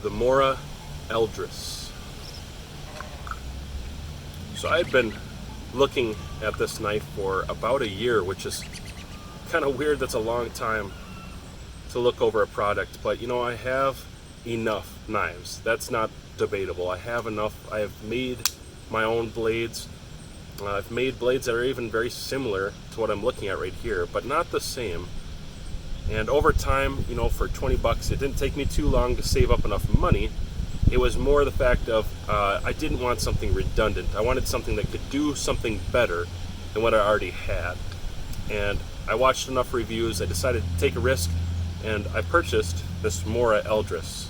The Mora Eldris. So I've been looking at this knife for about a year, which is kind of weird. That's a long time to look over a product, but you know, I have enough knives. That's not debatable. I have enough. I have made my own blades. I've made blades that are even very similar to what I'm looking at right here, but not the same. And over time, you know, for 20 bucks, it didn't take me too long to save up enough money. It was more the fact of I didn't want something redundant. I wanted something that could do something better than what I already had. And I watched enough reviews, I decided to take a risk, and I purchased this Mora Eldris.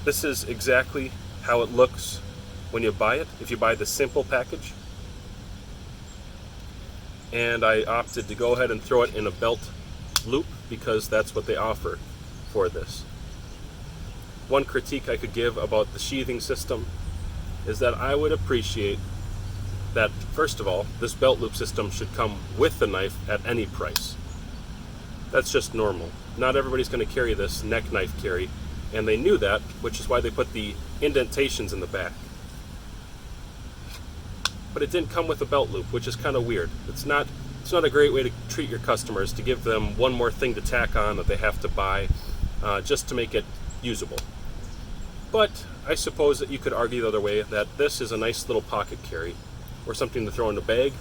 This is exactly how it looks when you buy it, if you buy the simple package. And I opted to go ahead and throw it in a belt loop because that's what they offer for this. One critique I could give about the sheathing system is that I would appreciate that, first of all, this belt loop system should come with the knife at any price. That's just normal. Not everybody's going to carry this neck knife carry, and they knew that, which is why they put the indentations in the back. But it didn't come with a belt loop, which is kind of weird. It's not a great way to treat your customers, to give them one more thing to tack on that they have to buy just to make it usable. But I suppose that you could argue the other way, that this is a nice little pocket carry or something to throw in a bag.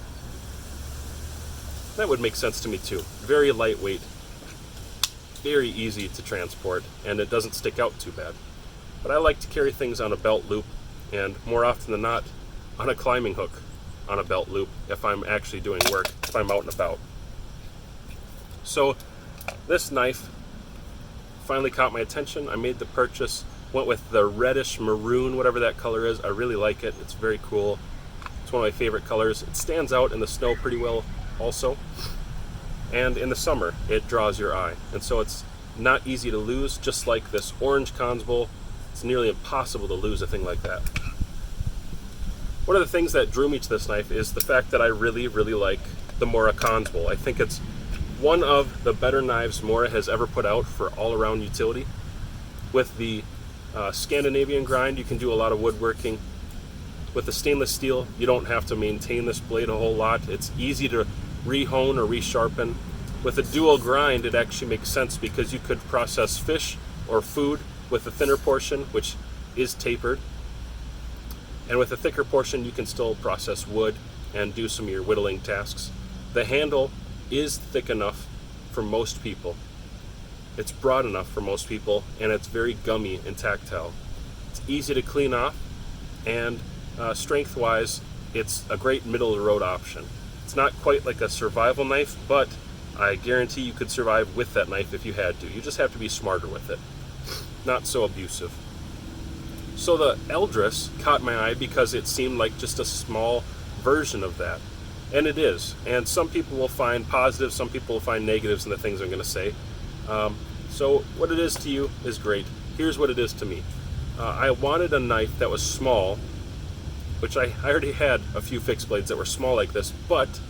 That would make sense to me too. Very lightweight, very easy to transport, and it doesn't stick out too bad. But I like to carry things on a belt loop, and more often than not, on a climbing hook on a belt loop if I'm actually doing work, if I'm out and about. So this knife finally caught my attention. I made the purchase, went with the reddish maroon, whatever that color is. I really like it. It's very cool. It's one of my favorite colors. It stands out in the snow pretty well also. And in the summer, it draws your eye. And so it's not easy to lose, just like this orange console. It's nearly impossible to lose a thing like that. One of the things that drew me to this knife is the fact that I really, really like the Mora console. I think it's one of the better knives Mora has ever put out for all-around utility. With the Scandinavian grind, you can do a lot of woodworking. With the stainless steel, you don't have to maintain this blade a whole lot. It's easy to re-hone or re-sharpen. With a dual grind, it actually makes sense because you could process fish or food with the thinner portion, which is tapered. And with a thicker portion, you can still process wood and do some of your whittling tasks. The handle is thick enough for most people. It's broad enough for most people, and it's very gummy and tactile. It's easy to clean off, and strength-wise, it's a great middle-of-the-road option. It's not quite like a survival knife, but I guarantee you could survive with that knife if you had to. You just have to be smarter with it. Not so abusive. So the Eldris caught my eye because it seemed like just a small version of that. And it is. And some people will find positives, some people will find negatives in the things I'm going to say. So what it is to you is great. Here's what it is to me. I wanted a knife that was small, which I already had a few fixed blades that were small like this, but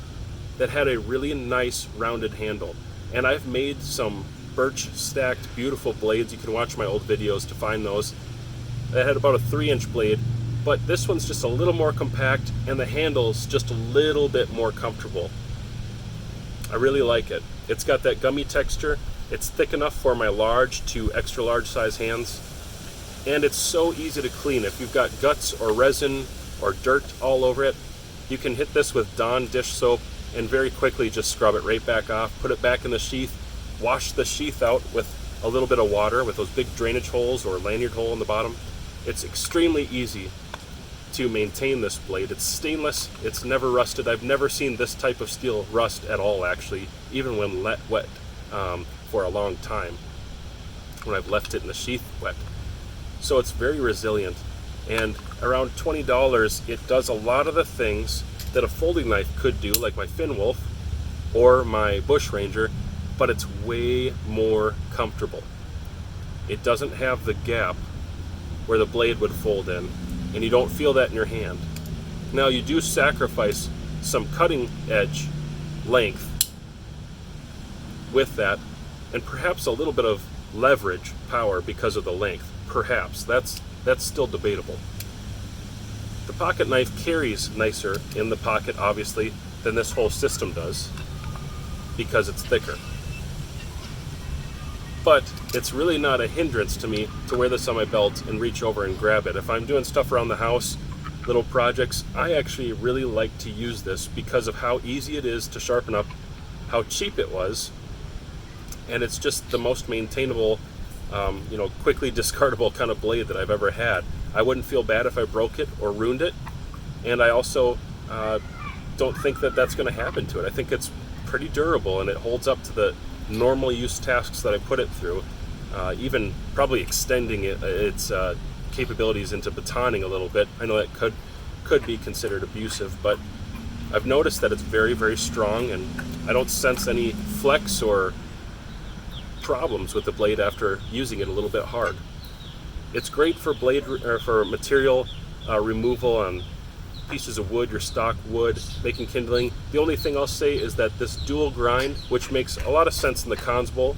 that had a really nice rounded handle. And I've made some birch stacked beautiful blades. You can watch my old videos to find those. That had about a 3-inch blade, but this one's just a little more compact and the handle's just a little bit more comfortable. I really like it. It's got that gummy texture. It's thick enough for my large to extra large size hands, and it's so easy to clean. If you've got guts or resin or dirt all over it, you can hit this with Dawn dish soap and very quickly just scrub it right back off, put it back in the sheath, wash the sheath out with a little bit of water with those big drainage holes or lanyard hole in the bottom. It's extremely easy to maintain this blade. It's stainless, it's never rusted. I've never seen this type of steel rust at all, actually, even when wet for a long time, when I've left it in the sheath wet. So it's very resilient, and around $20 it does a lot of the things that a folding knife could do, like my Finwolf or my Bush Ranger, but it's way more comfortable. It doesn't have the gap where the blade would fold in, and you don't feel that in your hand. Now you do sacrifice some cutting edge length with that, and perhaps a little bit of leverage power because of the length. Perhaps. That's still debatable. The pocket knife carries nicer in the pocket, obviously, than this whole system does, because it's thicker. But it's really not a hindrance to me to wear this on my belt and reach over and grab it. If I'm doing stuff around the house, little projects, I actually really like to use this because of how easy it is to sharpen up, how cheap it was, and it's just the most maintainable, quickly discardable kind of blade that I've ever had. I wouldn't feel bad if I broke it or ruined it, and I also don't think that that's going to happen to it. I think it's pretty durable, and it holds up to the normal use tasks that I put it through, even probably extending its capabilities into batoning a little bit. I know that could be considered abusive, but I've noticed that it's very, very strong, and I don't sense any flex or problems with the blade after using it a little bit hard. It's great for for material removal on pieces of wood, your stock wood, making kindling. The only thing I'll say is that this dual grind, which makes a lot of sense in the Cons Bowl,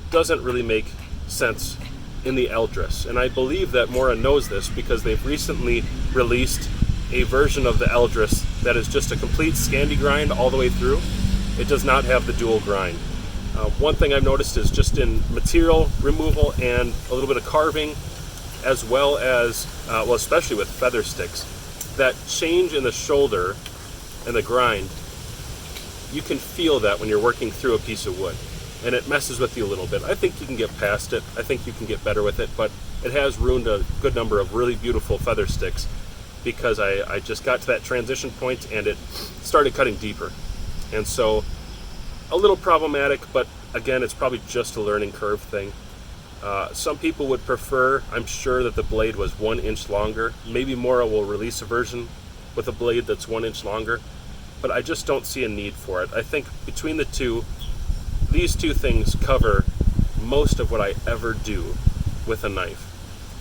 doesn't really make sense in the Eldris. And I believe that Mora knows this because they've recently released a version of the Eldris that is just a complete Scandi grind all the way through. It does not have the dual grind. One thing I've noticed is just in material removal and a little bit of carving, as well as, especially with feather sticks, that change in the shoulder and the grind, you can feel that when you're working through a piece of wood, and it messes with you a little bit. I think you can get past it. I think you can get better with it, but it has ruined a good number of really beautiful feather sticks because I just got to that transition point and it started cutting deeper. And so, a little problematic, but again, it's probably just a learning curve thing. Some people would prefer, I'm sure, that the blade was 1 inch longer. Maybe Mora will release a version with a blade that's 1 inch longer, but I just don't see a need for it. I think between the two, these two things cover most of what I ever do with a knife.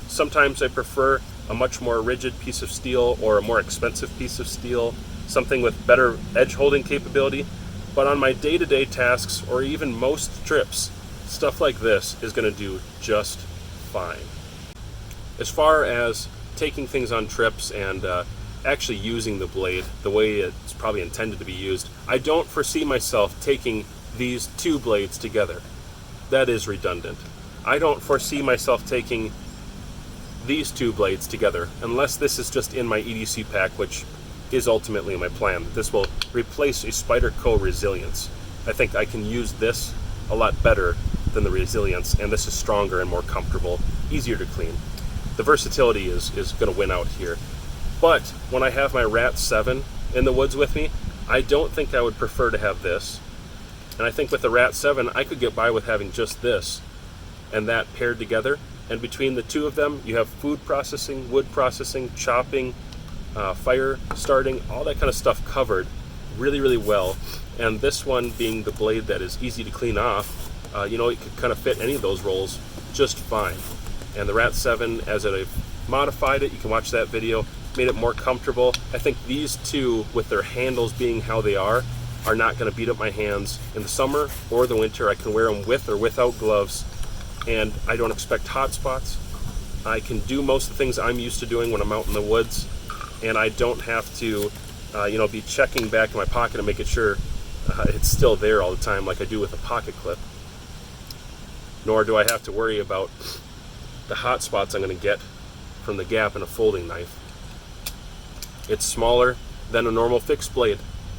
Sometimes I prefer a much more rigid piece of steel or a more expensive piece of steel, something with better edge holding capability, but on my day-to-day tasks or even most trips, stuff like this is going to do just fine. As far as taking things on trips and actually using the blade the way it's probably intended to be used, I don't foresee myself taking these two blades together. That is redundant. I don't foresee myself taking these two blades together unless this is just in my EDC pack, which is ultimately my plan. This will replace a Spyderco Resilience. I think I can use this a lot better than the Resilience, and this is stronger and more comfortable, easier to clean. The versatility is going to win out here. But when I have my Rat 7 in the woods with me, I don't think I would prefer to have this. And I think with the Rat 7, I could get by with having just this and that paired together. And between the two of them, you have food processing, wood processing, chopping, fire starting, all that kind of stuff covered really, really well. And this one being the blade that is easy to clean off, it could kind of fit any of those roles just fine. And the Rat 7, as I've modified it, you can watch that video, made it more comfortable. I think these two, with their handles being how they are not going to beat up my hands in the summer or the winter. I can wear them with or without gloves, and I don't expect hot spots. I can do most of the things I'm used to doing when I'm out in the woods, and I don't have to, be checking back in my pocket and making sure it's still there all the time like I do with a pocket clip. Nor do I have to worry about the hot spots I'm going to get from the gap in a folding knife. It's smaller than a normal fixed blade,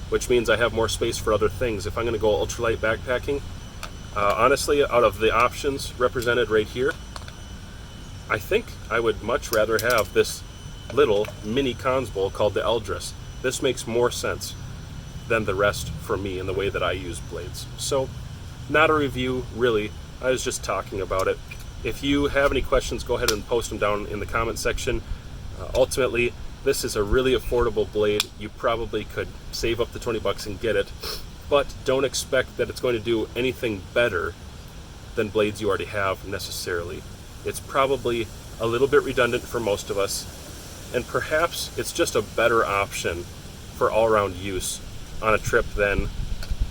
which means I have more space for other things. If I'm going to go ultralight backpacking, honestly, out of the options represented right here, I think I would much rather have this little mini Cons Bowl called the Eldris. This makes more sense than the rest for me in the way that I use blades. So, not a review, really. I was just talking about it. If you have any questions, go ahead and post them down in the comment section. Ultimately, this is a really affordable blade. You probably could save up to 20 bucks and get it, but don't expect that it's going to do anything better than blades you already have necessarily. It's probably a little bit redundant for most of us, and perhaps it's just a better option for all-around use on a trip than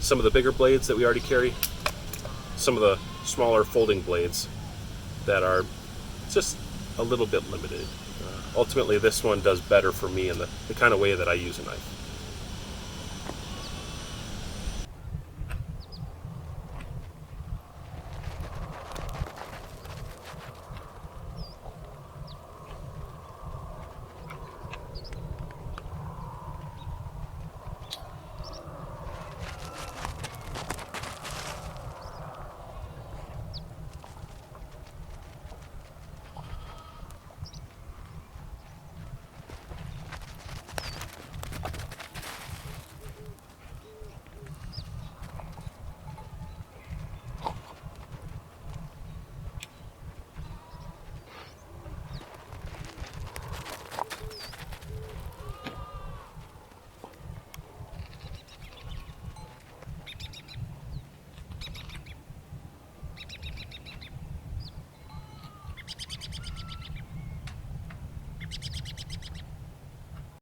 some of the bigger blades that we already carry, some of the smaller folding blades that are just a little bit limited. Ultimately, this one does better for me in the kind of way that I use a knife.